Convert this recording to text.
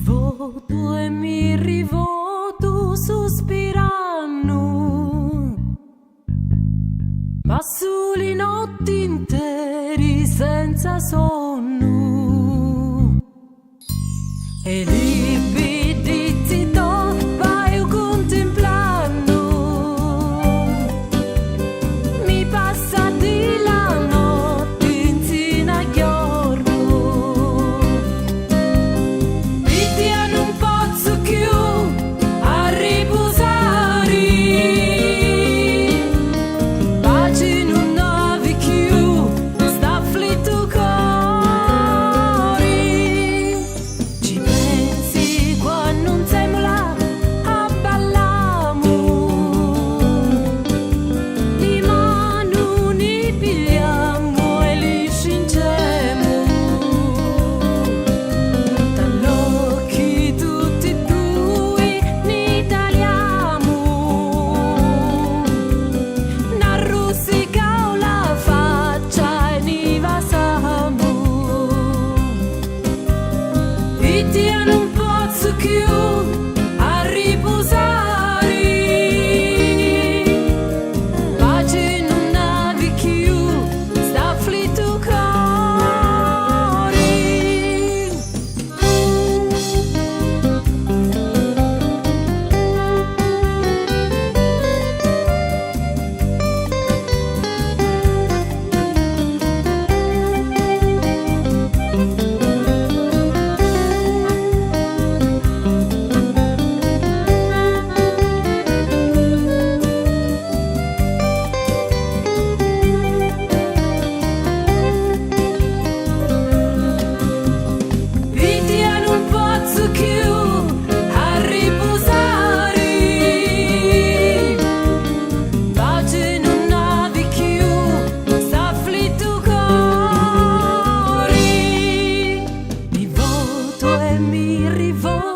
voto e mi rivoto sospirando, passo le notti interi senza sonno e libidi ti do vai contemplando, mi passa di la notte insieme a giorno. Non posso più a riposare, pace non avevi più, sta afflitto cuore. Mi rivolgo